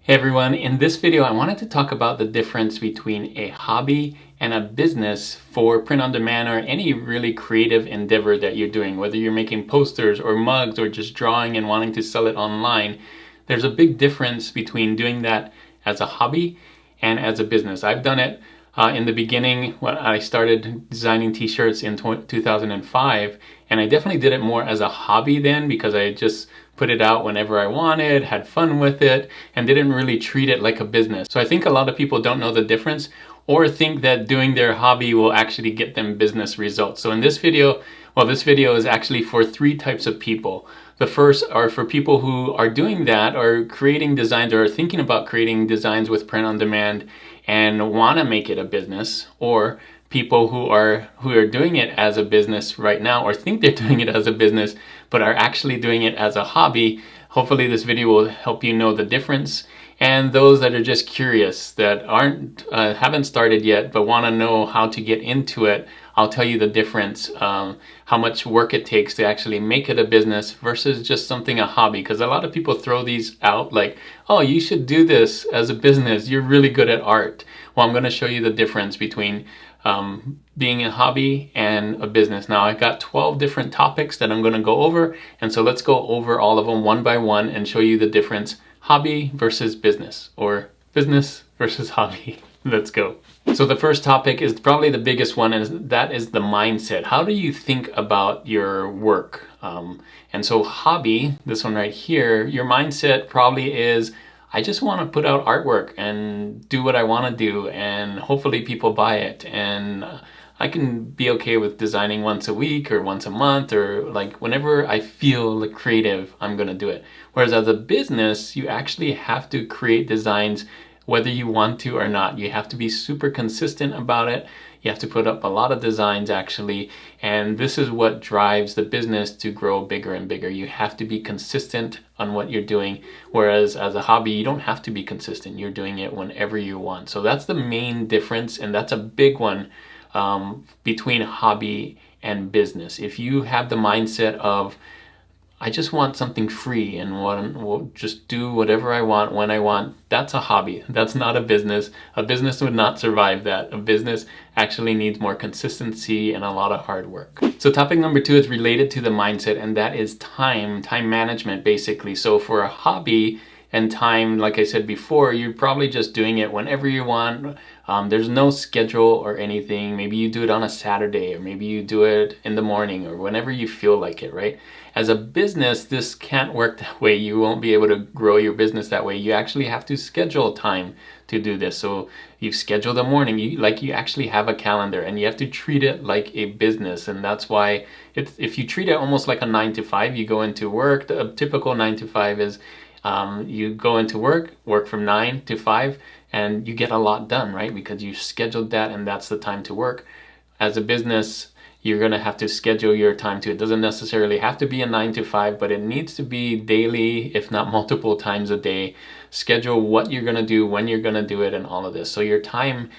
Hey everyone, in this video I wanted to talk about the difference between a hobby and a business for print on demand or any really creative endeavor that you're doing, whether you're making posters or mugs or just drawing and wanting to sell it online. There's a big difference between doing that as a hobby and as a business. I've done it in the beginning when I started designing t-shirts in 2005, and I definitely did it more as a hobby then because I just put it out whenever I wanted, had fun with it, and didn't really treat it like a business. So I think a lot of people don't know the difference or think that doing their hobby will actually get them business results. So in this video, this video is actually for three types of people. The first are for people who are doing that or creating designs or thinking about creating designs with print on demand and want to make it a business, or people who are doing it as a business right now or think they're doing it as a business but are actually doing it as a hobby. Hopefully this video will help you know the difference. And those that are just curious, that haven't started yet but want to know how to get into it, I'll tell you the difference, how much work it takes to actually make it a business versus just something a hobby. Because a lot of people throw these out like, oh, you should do this as a business, you're really good at art. Well, I'm going to show you the difference between being a hobby and a business. Now I got 12 different topics that I'm going to go over, and so let's go over all of them one by one and show you the difference, hobby versus business or business versus hobby. Let's go. So the first topic is probably the biggest one, and that is the mindset. How do you think about your work? And so hobby, this one right here, your mindset probably is, I just want to put out artwork and do what I want to do, and hopefully people buy it, and I can be okay with designing once a week or once a month, or like whenever I feel creative, I'm going to do it. Whereas as a business, you actually have to create designs whether you want to or not. You have to be super consistent about it. You have to put up a lot of designs actually, and this is what drives the business to grow bigger and bigger. You have to be consistent on what you're doing, whereas as a hobby, you don't have to be consistent. You're doing it whenever you want. So that's the main difference, and that's a big one between hobby and business. If you have the mindset of, I just want something free and will just do whatever I want when I want, that's a hobby. That's not a business. A business would not survive that. A business actually needs more consistency and a lot of hard work. So topic number 2 is related to the mindset, and that is time management basically. So for a hobby and time, like I said before, you're probably just doing it whenever you want. There's no schedule or anything. Maybe you do it on a Saturday, or maybe you do it in the morning, or whenever you feel like it, right? As a business, this can't work that way. You won't be able to grow your business that way. You actually have to schedule time to do this. So you schedule the morning, you actually have a calendar, and you have to treat it like a business. And that's why if you treat it almost like a 9 to 5, you go into work. A typical 9 to 5 is you go into work from 9 to 5, and you get a lot done, right? Because you scheduled that, and that's the time to work. As a business, you're going to have to schedule your time too. It doesn't necessarily have to be a 9 to 5, but it needs to be daily, if not multiple times a day. Schedule what you're going to do, when you're going to do it, and all of this. So your time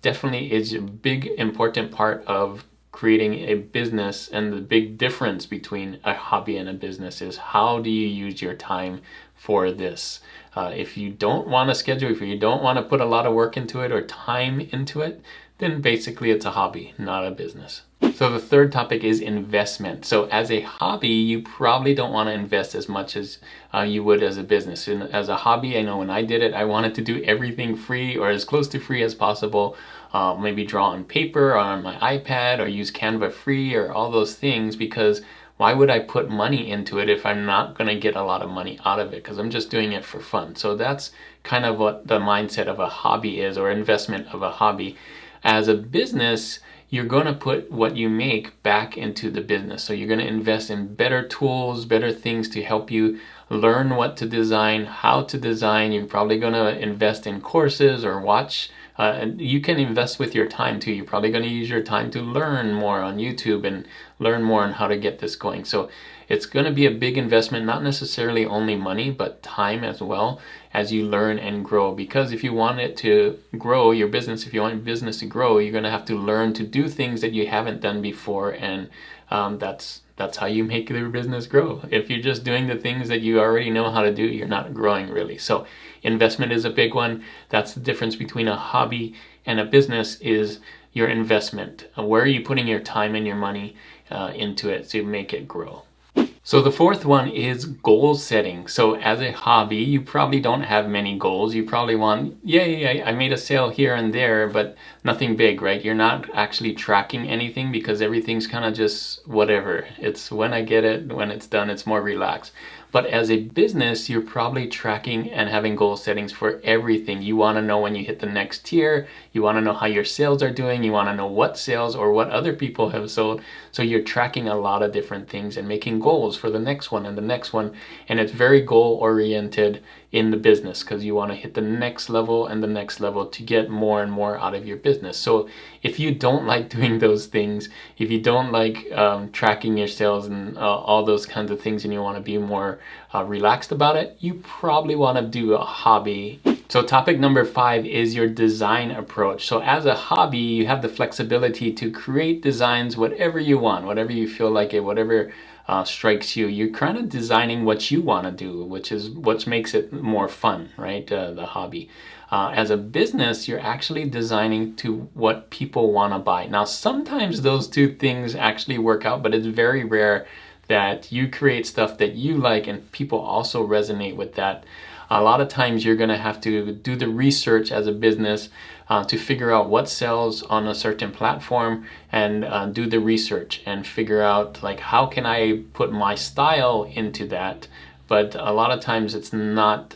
definitely is a big important part of creating a business, and the big difference between a hobby and a business is how do you use your time for this. If you don't want to schedule, if you don't want to put a lot of work into it or time into it, then basically it's a hobby, not a business. So the third topic is investment. So as a hobby, you probably don't want to invest as much as you would as a business. And as a hobby, I know when I did it, I wanted to do everything free or as close to free as possible. Maybe draw on paper or on my iPad or use Canva free or all those things, because why would I put money into it if I'm not going to get a lot of money out of it? Because I'm just doing it for fun. So that's kind of what the mindset of a hobby is, or investment of a hobby. As a business, you're going to put what you make back into the business. So you're going to invest in better tools, better things to help you learn what to design, how to design. You're probably going to invest in courses or watch. And you can invest with your time too. You're probably going to use your time to learn more on YouTube and learn more on how to get this going. So it's going to be a big investment, not necessarily only money, but time as well, as you learn and grow. Because if you want it to grow, your business, if you want your business to grow, you're going to have to learn to do things that you haven't done before. And that's how you make your business grow. If you're just doing the things that you already know how to do, you're not growing really. So Investment is a big one. That's the difference between a hobby and a business, is your investment. Where are you putting your time and your money into it to make it grow? So the fourth one is goal setting. So as a hobby, you probably don't have many goals. You probably want, yeah, I made a sale here and there, but nothing big, right? You're not actually tracking anything because everything's kind of just whatever. It's when I get it, when it's done, it's more relaxed. But as a business, you're probably tracking and having goal settings for everything. You want to know when you hit the next tier. You want to know how your sales are doing. You want to know what sales or what other people have sold. So you're tracking a lot of different things and making goals for the next one and the next one. And it's very goal oriented in the business because you want to hit the next level and the next level to get more and more out of your business. So if you don't like doing those things, if you don't like tracking your sales and all those kinds of things, and you want to be more relaxed about it, you probably want to do a hobby. So topic number 5 is your design approach. So as a hobby, you have the flexibility to create designs whatever you want, whatever you feel like it, whatever strikes you. You're kind of designing what you want to do, which is what makes it more fun, right? The hobby. As a business, you're actually designing to what people want to buy. Now, sometimes those two things actually work out, but it's very rare that you create stuff that you like and people also resonate with that. A lot of times you're going to have to do the research as a business to figure out what sells on a certain platform, and do the research and figure out like how can I put my style into that. But a lot of times it's not,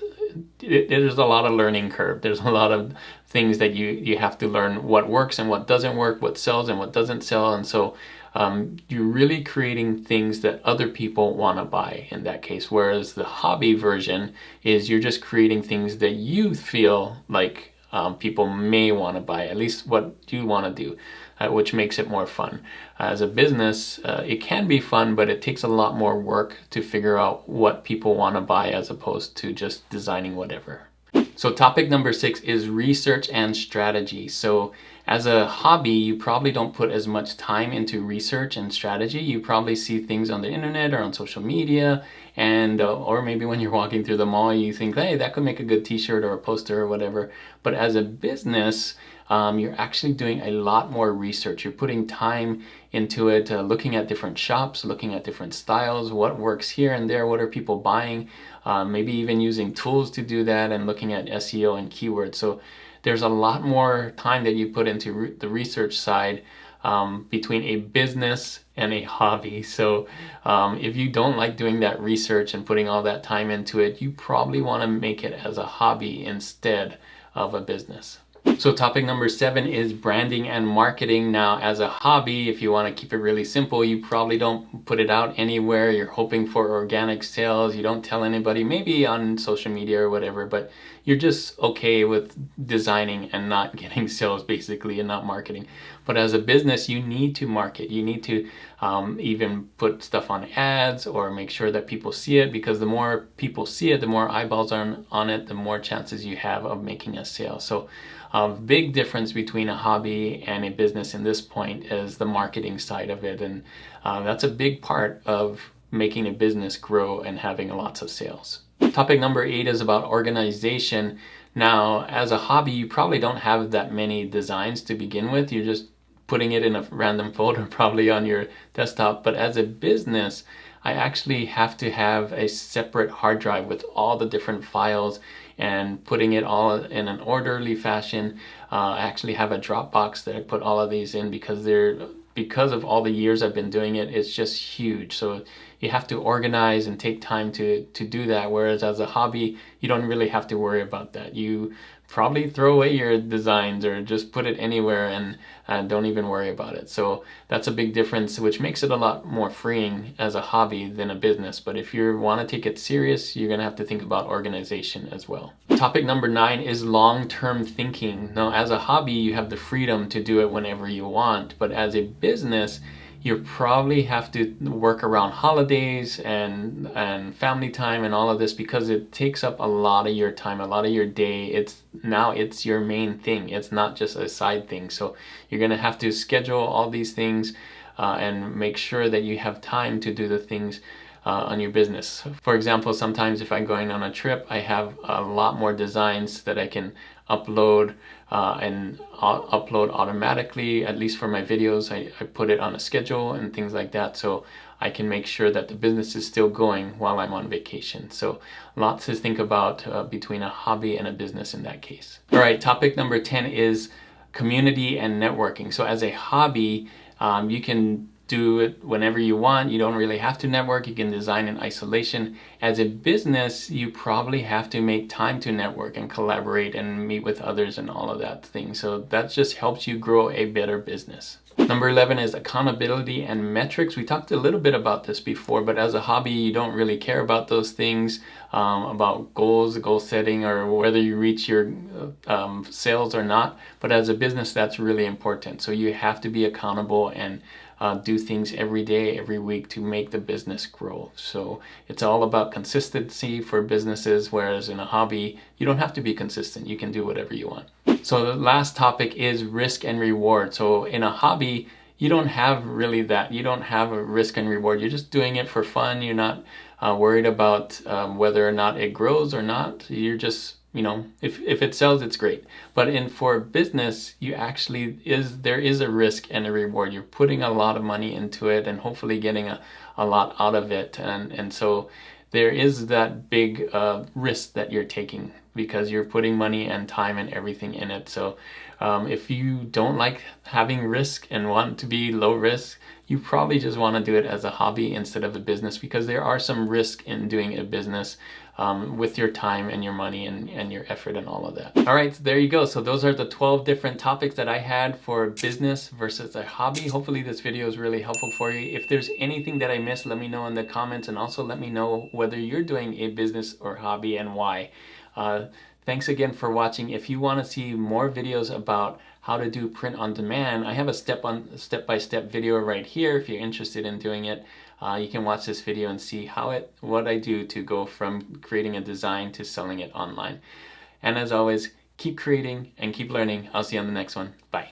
there's a lot of learning curve. There's a lot of things that you have to learn, what works and what doesn't work, what sells and what doesn't sell. And so you're really creating things that other people want to buy in that case. Whereas the hobby version is you're just creating things that you feel like people may want to buy, at least what you want to do, which makes it more fun. As a business, it can be fun, but it takes a lot more work to figure out what people want to buy as opposed to just designing whatever. So topic number 6 is research and strategy. So as a hobby, you probably don't put as much time into research and strategy. You probably see things on the internet or on social media, and or maybe when you're walking through the mall, you think, hey, that could make a good t-shirt or a poster or whatever. But as a business, you're actually doing a lot more research. You're putting time into it, looking at different shops, looking at different styles, what works here and there, what are people buying, maybe even using tools to do that, and looking at SEO and keywords. So there's a lot more time that you put into the research side between a business and a hobby. So if you don't like doing that research and putting all that time into it, you probably want to make it as a hobby instead of a business. So topic number 7 is branding and marketing. Now, as a hobby, if you want to keep it really simple, you probably don't put it out anywhere. You're hoping for organic sales. You don't tell anybody, maybe on social media or whatever, but you're just okay with designing and not getting sales basically, and not marketing. But as a business, you need to market. You need to even put stuff on ads or make sure that people see it, because the more people see it, the more eyeballs are on it, the more chances you have of making a sale. So a big difference between a hobby and a business in this point is the marketing side of it. And that's a big part of making a business grow and having lots of sales. Topic number 8 is about organization. Now, as a hobby, you probably don't have that many designs to begin with. You're just putting it in a random folder probably on your desktop. But as a business, I actually have to have a separate hard drive with all the different files and putting it all in an orderly fashion. I actually have a Dropbox that I put all of these in because of all the years I've been doing it. It's just huge. So you have to organize and take time to do that. Whereas as a hobby, you don't really have to worry about that. You probably throw away your designs or just put it anywhere and don't even worry about it. So that's a big difference, which makes it a lot more freeing as a hobby than a business. But if you want to take it serious, you're going to have to think about organization as well. Topic number 9 is long-term thinking. Now, as a hobby, you have the freedom to do it whenever you want. But as a business, you probably have to work around holidays and family time and all of this, because it takes up a lot of your time, a lot of your day. It's your main thing. It's not just a side thing. So you're going to have to schedule all these things and make sure that you have time to do the things on your business. For example, sometimes if I'm going on a trip, I have a lot more designs that I can upload and upload automatically. At least for my videos, I put it on a schedule and things like that, so I can make sure that the business is still going while I'm on vacation. So lots to think about between a hobby and a business in that case. All right, topic number 10 is community and networking. So as a hobby, you can do it whenever you want. You don't really have to network. You can design in isolation. As a business, you probably have to make time to network and collaborate and meet with others and all of that thing. So that just helps you grow a better business. Number 11 is accountability and metrics. We talked a little bit about this before, but as a hobby, you don't really care about those things, about goals, goal setting, or whether you reach your sales or not. But as a business, that's really important. So you have to be accountable and do things every day, every week to make the business grow. So it's all about consistency for businesses, whereas in a hobby, you don't have to be consistent. You can do whatever you want. So the last topic is risk and reward. So in a hobby, you don't have really that. You don't have a risk and reward. You're just doing it for fun. You're not worried about whether or not it grows or not. You're just, you know, if it sells, it's great. But for business, there is a risk and a reward. You're putting a lot of money into it and hopefully getting a lot out of it. And so there is that big risk that you're taking because you're putting money and time and everything in it. So if you don't like having risk and want to be low risk, you probably just want to do it as a hobby instead of a business, because there are some risk in doing a business with your time and your money and your effort and all of that. All right, so there you go. So those are the 12 different topics that I had for business versus a hobby. Hopefully this video is really helpful for you. If there's anything that I missed, let me know in the comments, and also let me know whether you're doing a business or hobby and why. Thanks again for watching. If you want to see more videos about how to do print on demand, I have a step-by-step video right here. If you're interested in doing it, you can watch this video and see what I do to go from creating a design to selling it online. And as always, keep creating and keep learning. I'll see you on the next one. Bye.